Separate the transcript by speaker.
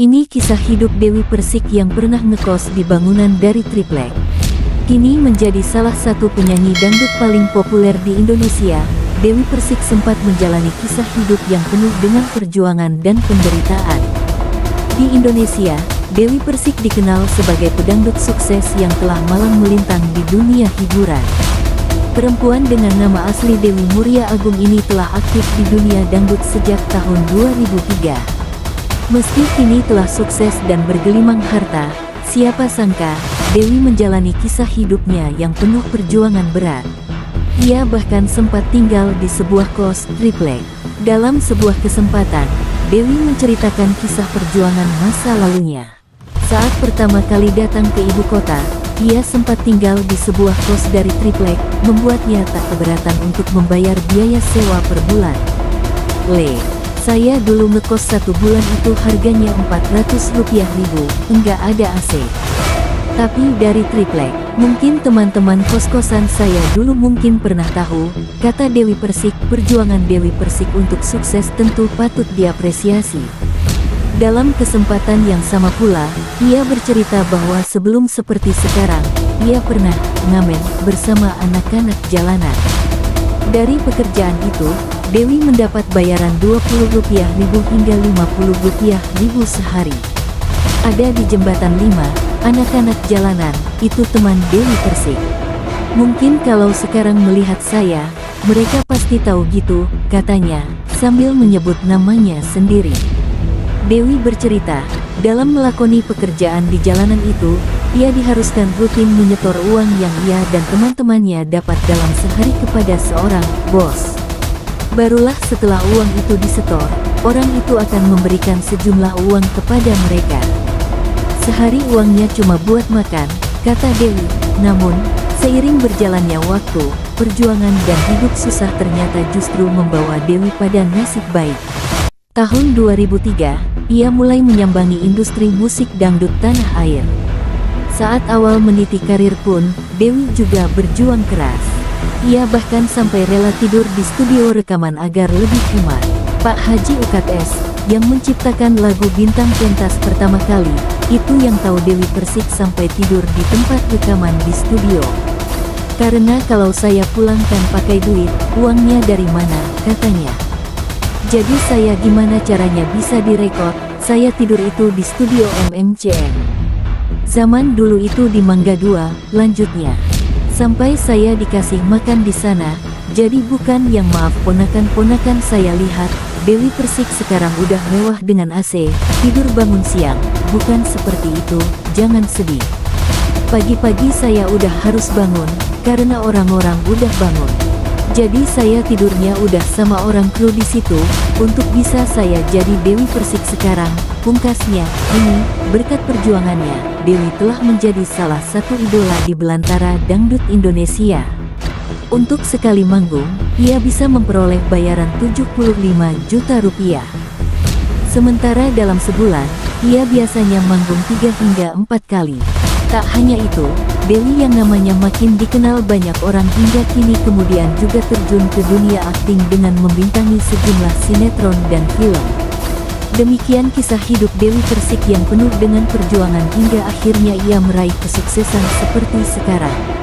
Speaker 1: Ini kisah hidup Dewi Persik yang pernah ngekos di bangunan dari triplek. Kini menjadi salah satu penyanyi dangdut paling populer di Indonesia. Dewi Persik sempat menjalani kisah hidup yang penuh dengan perjuangan dan penderitaan. Di Indonesia, Dewi Persik dikenal sebagai pedangdut sukses yang telah malang melintang di dunia hiburan. Perempuan dengan nama asli Dewi Muria Agung ini telah aktif di dunia dangdut sejak tahun 2003. Meski kini telah sukses dan bergelimang harta, siapa sangka Dewi menjalani kisah hidupnya yang penuh perjuangan berat. Ia bahkan sempat tinggal di sebuah kos triplek. Dalam sebuah kesempatan, Dewi menceritakan kisah perjuangan masa lalunya. Saat pertama kali datang ke ibu kota, ia sempat tinggal di sebuah kos dari triplek, membuatnya tak keberatan untuk membayar biaya sewa per bulan. Saya dulu ngekos 1 bulan itu harganya Rp400.000, enggak ada AC. Tapi dari triplek, mungkin teman-teman kos-kosan saya dulu mungkin pernah tahu, kata Dewi Persik. Perjuangan Dewi Persik untuk sukses tentu patut diapresiasi. Dalam kesempatan yang sama pula, ia bercerita bahwa sebelum seperti sekarang, ia pernah ngamen bersama anak-anak jalanan. Dari pekerjaan itu, Dewi mendapat bayaran Rp20.000 hingga Rp50.000 sehari. Ada di Jembatan 5, anak-anak jalanan, itu teman Dewi Persik. Mungkin kalau sekarang melihat saya, mereka pasti tahu gitu, katanya, sambil menyebut namanya sendiri. Dewi bercerita, dalam melakoni pekerjaan di jalanan itu, ia diharuskan rutin menyetor uang yang ia dan teman-temannya dapat dalam sehari kepada seorang bos. Barulah setelah uang itu disetor, orang itu akan memberikan sejumlah uang kepada mereka. Sehari uangnya cuma buat makan, kata Dewi. Namun, seiring berjalannya waktu, perjuangan dan hidup susah ternyata justru membawa Dewi pada nasib baik. Tahun 2003, ia mulai menyambangi industri musik dangdut tanah air. Saat awal meniti karir pun, Dewi juga berjuang keras. Ia bahkan sampai rela tidur di studio rekaman agar lebih hemat. Pak Haji UKS, yang menciptakan lagu Bintang Pentas pertama kali, itu yang tahu Dewi Persik sampai tidur di tempat rekaman di studio. Karena kalau saya pulangkan pakai duit, uangnya dari mana, katanya. Jadi saya gimana caranya bisa direkod, saya tidur itu di studio MMCM. Zaman dulu itu di Mangga 2, lanjutnya. Sampai saya dikasih makan di sana, jadi bukan yang maaf ponakan-ponakan saya lihat, Dewi Persik sekarang udah mewah dengan AC, tidur bangun siang, bukan seperti itu, jangan sedih. Pagi-pagi saya udah harus bangun, karena orang-orang udah bangun. Jadi saya tidurnya udah sama orang kru di situ, untuk bisa saya jadi Dewi Persik sekarang, pungkasnya. Ini, berkat perjuangannya, Dewi telah menjadi salah satu idola di belantara dangdut Indonesia. Untuk sekali manggung, ia bisa memperoleh bayaran Rp75 juta. Sementara dalam sebulan, ia biasanya manggung 3 hingga 4 kali. Tak hanya itu, Dewi yang namanya makin dikenal banyak orang hingga kini kemudian juga terjun ke dunia akting dengan membintangi sejumlah sinetron dan film. Demikian kisah hidup Dewi Persik yang penuh dengan perjuangan hingga akhirnya ia meraih kesuksesan seperti sekarang.